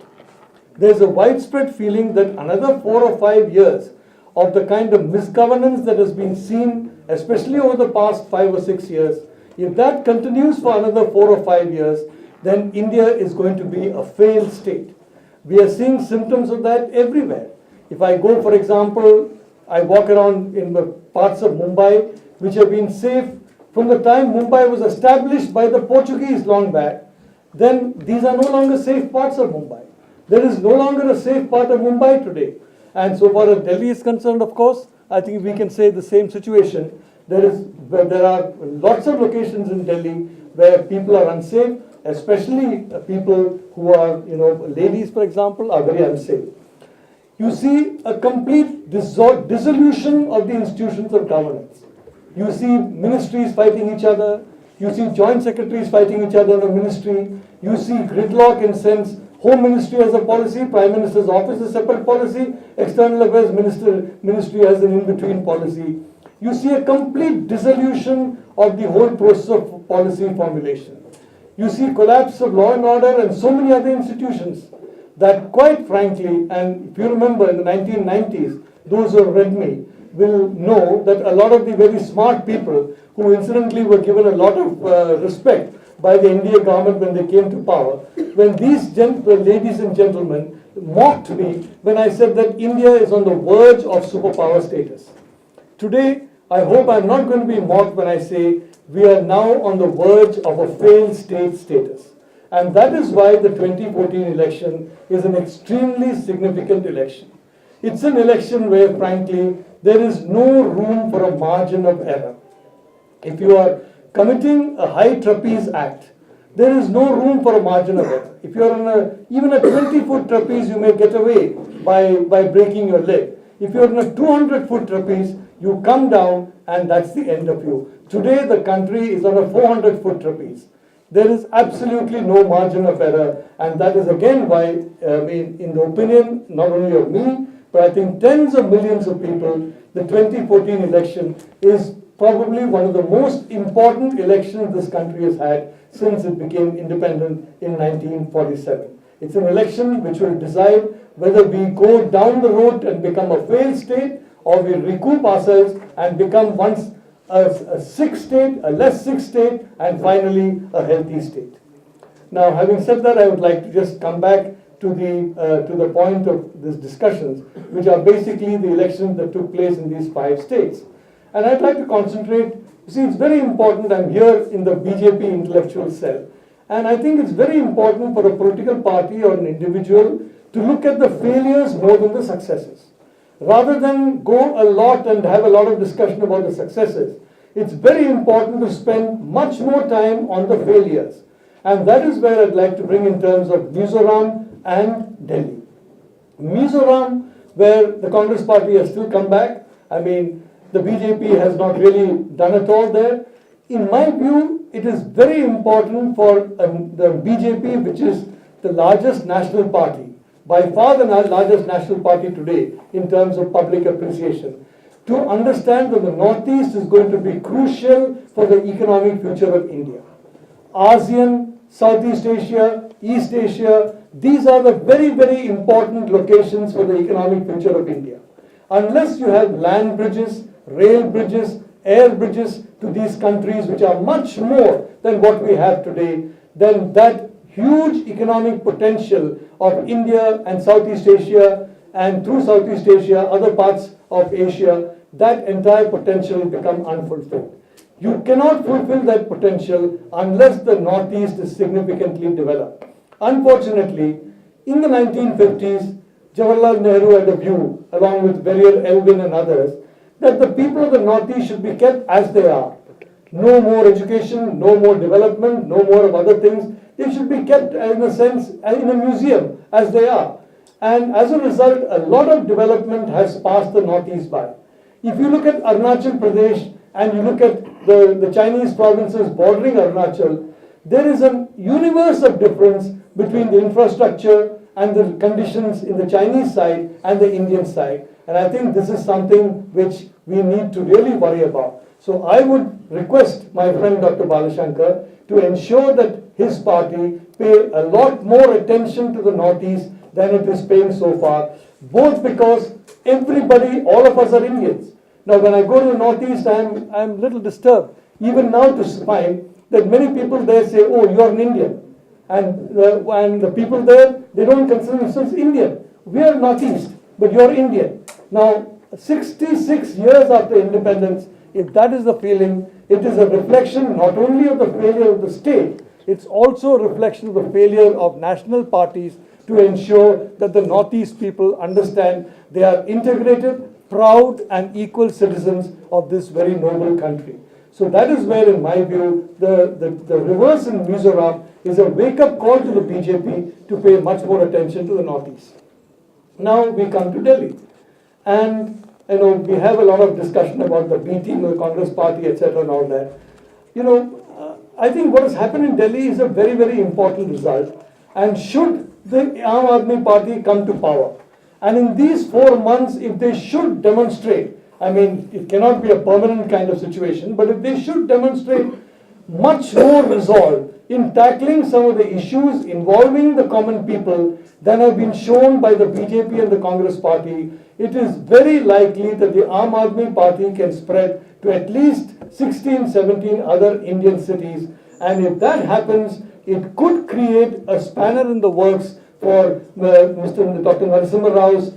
There is a widespread feeling that another 4 or 5 years of the kind of misgovernance that has been seen, especially over the past 5 or 6 years, if that continues for another 4 or 5 years, then India is going to be a failed state. We are seeing symptoms of that everywhere. If I go, for example, I walk around in the parts of Mumbai which have been safe from the time Mumbai was established by the Portuguese long back, then these are no longer safe parts of Mumbai. There is no longer a safe part of Mumbai today. And so far as Delhi is concerned, of course, I think we can say the same situation. There are lots of locations in Delhi where people are unsafe, especially people who are, ladies, for example, are very unsafe. You see a complete dissolution of the institutions of governance. You see ministries fighting each other. You see joint secretaries fighting each other in a ministry. You see gridlock in sense, Home Ministry has a policy, Prime Minister's office has a separate policy, External Affairs Ministry has an in-between policy. You see a complete dissolution of the whole process of policy formulation. You see collapse of law and order and so many other institutions that quite frankly, and if you remember in the 1990s, those who have read me will know that a lot of the very smart people who incidentally were given a lot of respect by the NDA government when they came to power, when these ladies and gentlemen mocked me when I said that India is on the verge of superpower status. Today, I hope I'm not going to be mocked when I say we are now on the verge of a failed state status. And that is why the 2014 election is an extremely significant election. It's an election where, frankly, there is no room for a margin of error. If you are committing a high trapeze act, there is no room for a margin of error. If you are on even a 20-foot trapeze, you may get away by breaking your leg. If you are on a 200-foot trapeze, you come down and that's the end of you. Today, the country is on a 400-foot trapeze. There is absolutely no margin of error, and that is again why, in the opinion not only of me, but I think tens of millions of people, the 2014 election is probably one of the most important elections this country has had since it became independent in 1947. It's an election which will decide whether we go down the road and become a failed state, or we recoup ourselves and become once a sick state, a less sick state, and finally a healthy state. Now, having said that, I would like to just come back to the point of these discussions, which are basically the elections that took place in these 5 states. And I'd like to concentrate, you see, it's very important, I'm here in the BJP intellectual cell, and I think it's very important for a political party or an individual to look at the failures more than the successes. Rather than go a lot and have a lot of discussion about the successes, it's very important to spend much more time on the failures. And that is where I'd like to bring in terms of Mizoram and Delhi. Mizoram, where the Congress party has still come back, I mean, the BJP has not really done at all there. In my view, it is very important for the BJP, which is the largest national party, by far the largest national party today in terms of public appreciation, to understand that the Northeast is going to be crucial for the economic future of India. ASEAN, Southeast Asia, East Asia, these are the very, very important locations for the economic future of India. Unless you have land bridges, rail bridges, air bridges to these countries, which are much more than what we have today, then that huge economic potential of India and Southeast Asia, and through Southeast Asia, other parts of Asia, that entire potential will become unfulfilled. You cannot fulfill that potential unless the Northeast is significantly developed. Unfortunately, in the 1950s, Jawaharlal Nehru had a view, along with Verrier Elvin and others, that the people of the Northeast should be kept as they are. No more education, no more development, no more of other things. They should be kept, in a sense, in a museum as they are. And as a result, a lot of development has passed the Northeast by. If you look at Arunachal Pradesh and you look at the Chinese provinces bordering Arunachal, there is a universe of difference between the infrastructure and the conditions in the Chinese side and the Indian side. And I think this is something which we need to really worry about. So I would request my friend Dr. Balashankar to ensure that his party pay a lot more attention to the Northeast than it is paying so far, both because everybody, all of us are Indians. Now when I go to the Northeast, I'm a little disturbed, even now to find that many people there say, oh, you're an Indian. And the people there, they don't consider themselves Indian. We are Northeast, but you're Indian. Now, 66 years after independence, if that is the feeling, it is a reflection not only of the failure of the state, it's also a reflection of the failure of national parties to ensure that the Northeast people understand they are integrated, proud and equal citizens of this very noble country. So that is where, in my view, the reverse in Mizoram is a wake-up call to the BJP to pay much more attention to the Northeast. Now we come to Delhi. And we have a lot of discussion about the B team, the Congress party, etc. and all that. I think what has happened in Delhi is a very, very important result. And should the Aam Aadmi Party come to power, and in these 4 months, if they should demonstrate, I mean, it cannot be a permanent kind of situation, but if they should demonstrate much more resolve in tackling some of the issues involving the common people than have been shown by the BJP and the Congress party, it is very likely that the Aam Aadmi Party can spread to at least 16, 17 other Indian cities. And if that happens, it could create a spanner in the works for Dr. Narasimha Rao's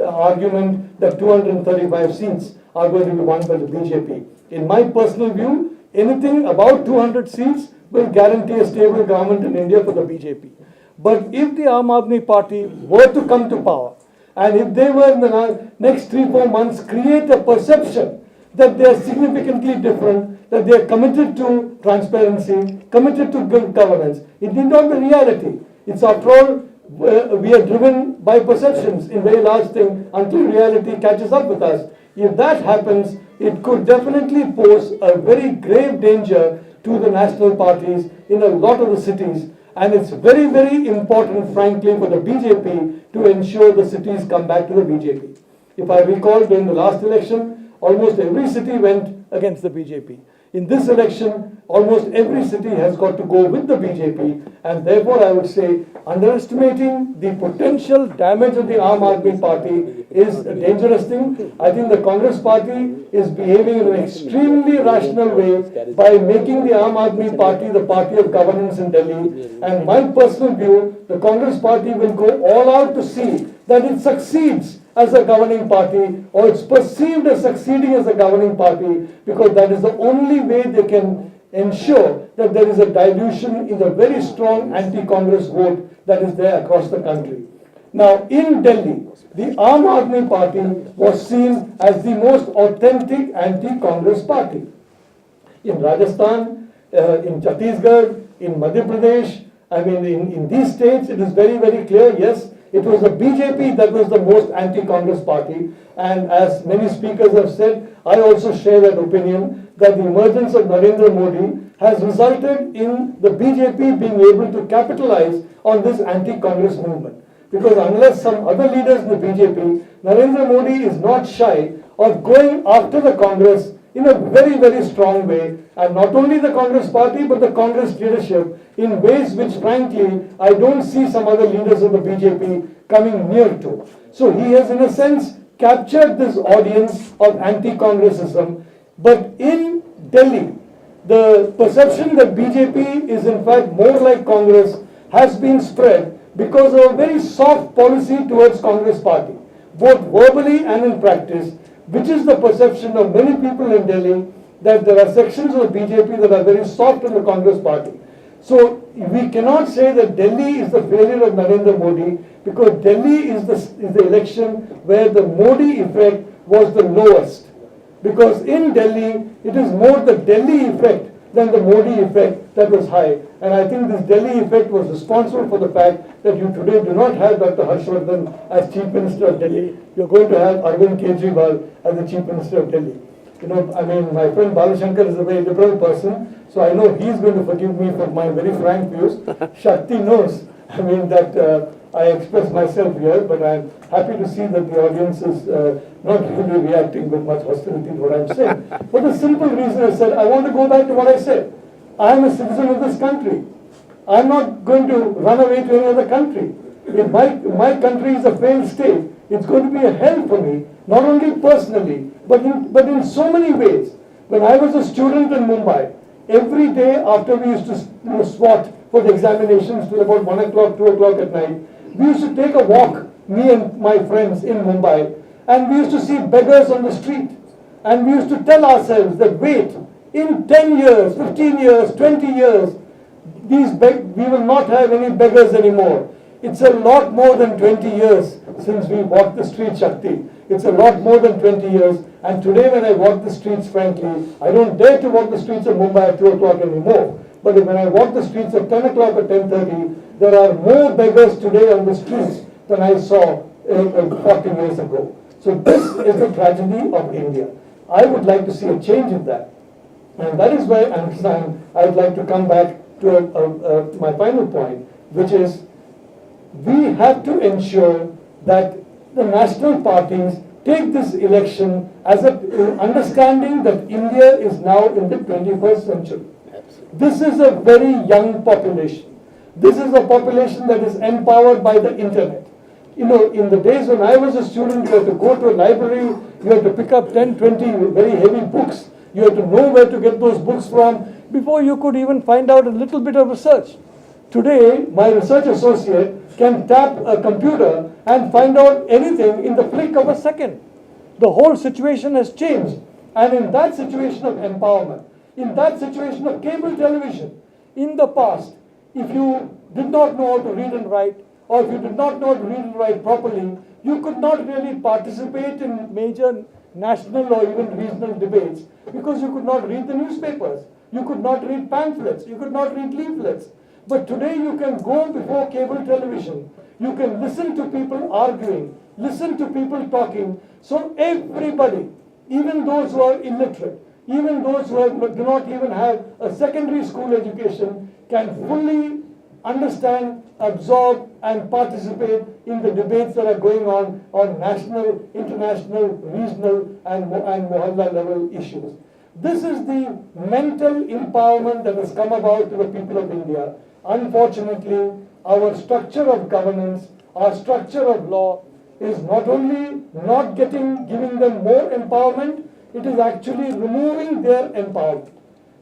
argument that 235 seats are going to be won by the BJP. In my personal view, anything about 200 seats will guarantee a stable government in India for the BJP. But if the Aam Aadmi Party were to come to power, and if they were in the next 3-4 months create a perception that they are significantly different, that they are committed to transparency, committed to good governance, it need not be reality. It's after all, we are driven by perceptions in very large thing until reality catches up with us. If that happens, it could definitely pose a very grave danger to the national parties in a lot of the cities. And it's very, very important, frankly, for the BJP to ensure the cities come back to the BJP. If I recall, during the last election, almost every city went against the BJP. In this election, almost every city has got to go with the BJP, and therefore I would say underestimating the potential damage of the Aam Aadmi Party is a dangerous thing. I think the Congress Party is behaving in an extremely rational way by making the Aam Aadmi Party the party of governance in Delhi. And my personal view, the Congress Party will go all out to see that it succeeds as a governing party, or it's perceived as succeeding as a governing party, because that is the only way they can ensure that there is a dilution in the very strong anti-Congress vote that is there across the country. Now, in Delhi, the Aam Aadmi Party was seen as the most authentic anti-Congress party. In Rajasthan, in Chhattisgarh, in Madhya Pradesh, I mean, in these states, it is very, very clear, yes, it was the BJP that was the most anti-Congress party, and as many speakers have said, I also share that opinion, that the emergence of Narendra Modi has resulted in the BJP being able to capitalize on this anti-Congress movement. Because unless some other leaders in the BJP, Narendra Modi is not shy of going after the Congress in a very, very strong way, and not only the Congress party, but the Congress leadership in ways which, frankly, I don't see some other leaders of the BJP coming near to. So he has, in a sense, captured this audience of anti-Congressism. But in Delhi, the perception that BJP is in fact more like Congress has been spread because of a very soft policy towards Congress party, both verbally and in practice, which is the perception of many people in Delhi, that there are sections of the BJP that are very soft on the Congress party. So we cannot say that Delhi is the failure of Narendra Modi, because Delhi is the election where the Modi effect was the lowest. Because in Delhi, it is more the Delhi effect than the Modi effect that was high. And I think this Delhi effect was responsible for the fact that you today do not have Dr. Harshvardhan as Chief Minister of Delhi. You're going to have Arvind Kejriwal as the Chief Minister of Delhi. You know, I mean, my friend Balashankar is a very liberal person, so I know he's going to forgive me for my very frank views. Shakti knows, I mean, that I express myself here, but I'm happy to see that the audience is not really reacting with much hostility to what I'm saying. For the simple reason I said, I want to go back to what I said. I am a citizen of this country. I'm not going to run away to any other country. If my country is a failed state, it's going to be a hell for me, not only personally, but in so many ways. When I was a student in Mumbai, every day after we used to swat for the examinations till about 1 o'clock, 2 o'clock at night, we used to take a walk, me and my friends in Mumbai, and we used to see beggars on the street. And we used to tell ourselves that, wait, in 10 years, 15 years, 20 years, we will not have any beggars anymore. It's a lot more than 20 years since we walked the streets, Shakti. It's a lot more than 20 years. And today when I walk the streets, frankly, I don't dare to walk the streets of Mumbai at 2 o'clock anymore. But when I walk the streets at 10 o'clock or 10:30, there are more beggars today on the streets than I saw 40 years ago. So this is the tragedy of India. I would like to see a change in that. And that is why I would like to come back to my final point, which is we have to ensure that the national parties take this election as an understanding that India is now in the 21st century. This is a very young population. This is a population that is empowered by the internet. You know, in the days when I was a student, you had to go to a library, you had to pick up 10, 20 very heavy books. You had to know where to get those books from before you could even find out a little bit of research. Today, my research associate can tap a computer and find out anything in the flick of a second. The whole situation has changed. And in that situation of empowerment, in that situation of cable television, In the past, if you did not know how to read and write, or if you did not know how to read and write properly, you could not really participate in major national or even regional debates because you could not read the newspapers, you could not read pamphlets, you could not read leaflets. But today you can go before cable television, you can listen to people arguing, listen to people talking. So everybody, even those who are illiterate, even those who do not even have a secondary school education, can fully understand, absorb, and participate in the debates that are going on national, international, regional, and mohalla level issues. This is the mental empowerment that has come about to the people of India. Unfortunately, our structure of governance, our structure of law is not only not giving them more empowerment, it is actually removing their empowerment.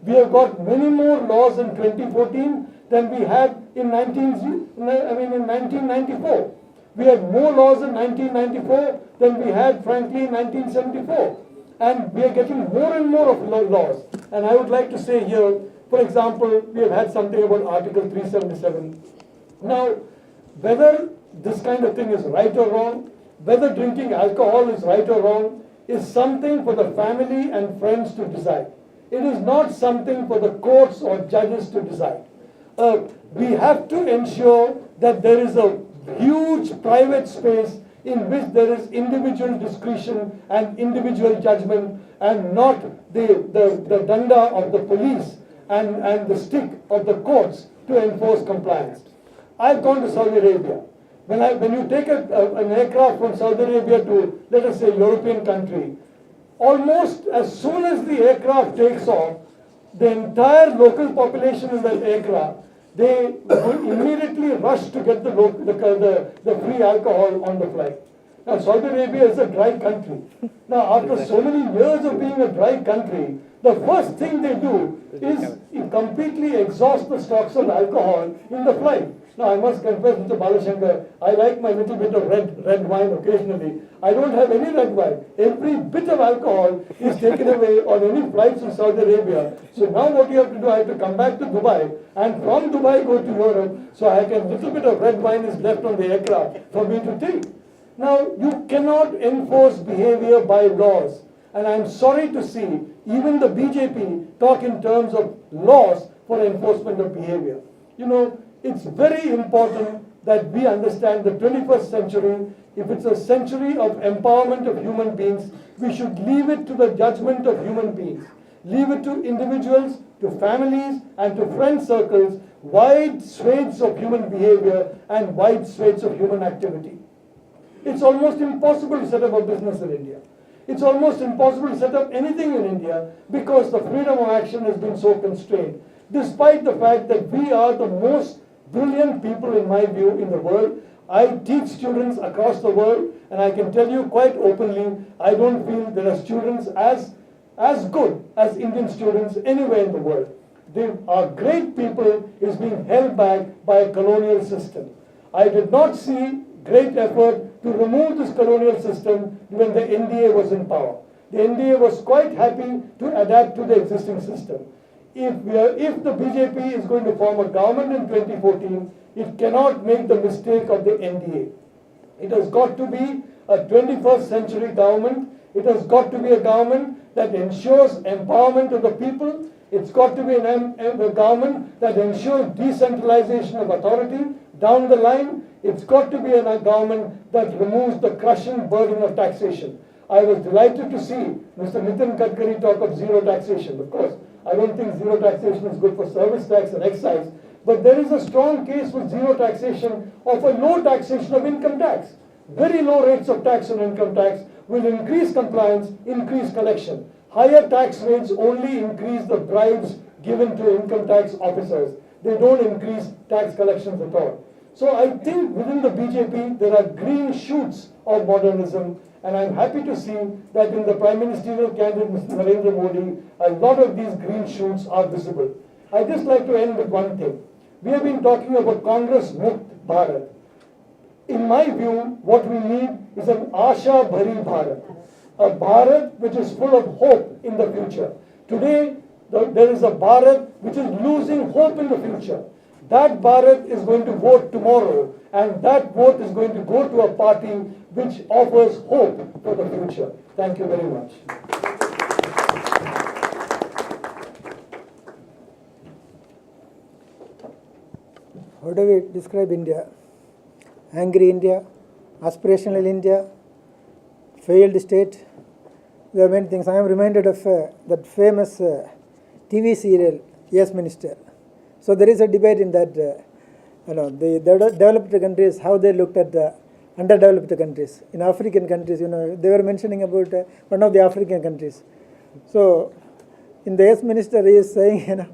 We have got many more laws in 2014 than we had in 1994. We had more laws in 1994 than we had, frankly, in 1974. And we are getting more and more of laws. And I would like to say here, for example, we have had something about Article 377. Now, whether this kind of thing is right or wrong, whether drinking alcohol is right or wrong, is something for the family and friends to decide. It is not something for the courts or judges to decide. We have to ensure that there is a huge private space in which there is individual discretion and individual judgment, and not the danda of the police and the stick of the courts to enforce compliance. I've gone to Saudi Arabia. When you take an aircraft from Saudi Arabia to, let us say, European country, almost as soon as the aircraft takes off, the entire local population in that aircraft, they will immediately rush to get the free alcohol on the flight. Now, Saudi Arabia is a dry country. Now, after so many years of being a dry country, the first thing they do is completely exhaust the stocks of alcohol in the flight. Now, I must confess, Mr. Balashankar, I like my little bit of red wine occasionally. I don't have any red wine. Every bit of alcohol is taken away on any flights to Saudi Arabia. So now what you have to do, I have to come back to Dubai, and from Dubai go to Europe, so a little bit of red wine is left on the aircraft for me to take. Now, you cannot enforce behavior by laws. And I'm sorry to see even the BJP talk in terms of laws for enforcement of behavior. You know, it's very important that we understand the 21st century, if it's a century of empowerment of human beings, we should leave it to the judgment of human beings. Leave it to individuals, to families, and to friend circles, wide swathes of human behavior and wide swathes of human activity. It's almost impossible to set up a business in India. It's almost impossible to set up anything in India because the freedom of action has been so constrained, despite the fact that we are the most brilliant people, in my view, in the world. I teach students across the world, and I can tell you quite openly, I don't feel there are students as good as Indian students anywhere in the world. Our great people is being held back by a colonial system. I did not see great effort to remove this colonial system when the NDA was in power. The NDA was quite happy to adapt to the existing system. If the BJP is going to form a government in 2014, it cannot make the mistake of the NDA. It has got to be a 21st century government. It has got to be a government that ensures empowerment of the people. It's got to be a government that ensures decentralization of authority down the line. It's got to be a government that removes the crushing burden of taxation. I was delighted to see Mr. Nitin Gadkari talk of zero taxation. Of course, I don't think zero taxation is good for service tax and excise, but there is a strong case for zero taxation of a low taxation of income tax. Very low rates of tax on income tax will increase compliance, increase collection. Higher tax rates only increase the bribes given to income tax officers. They don't increase tax collections at all. So I think within the BJP there are green shoots of modernism, and I'm happy to see that in the Prime Ministerial candidate Mr. Narendra Modi, a lot of these green shoots are visible. I'd just like to end with one thing. We have been talking about Congress Mukt Bharat. In my view, what we need is an Asha Bhari Bharat. A Bharat which is full of hope in the future. Today, there is a Bharat which is losing hope in the future. That Bharat is going to vote tomorrow, and that vote is going to go to a party which offers hope for the future. Thank you very much. How do we describe India? Angry India, aspirational India, failed state. There are many things. I am reminded of that famous TV serial, Yes Minister. So there is a debate in that, the developed countries, how they looked at the underdeveloped countries. In African countries, they were mentioning about one of the African countries. So in the Yes Minister, he is saying,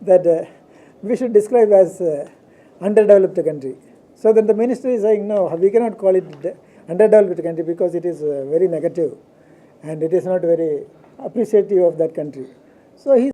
that we should describe as underdeveloped country. So then the minister is saying, no, we cannot call it underdeveloped country because it is very negative and it is not very appreciative of that country. So he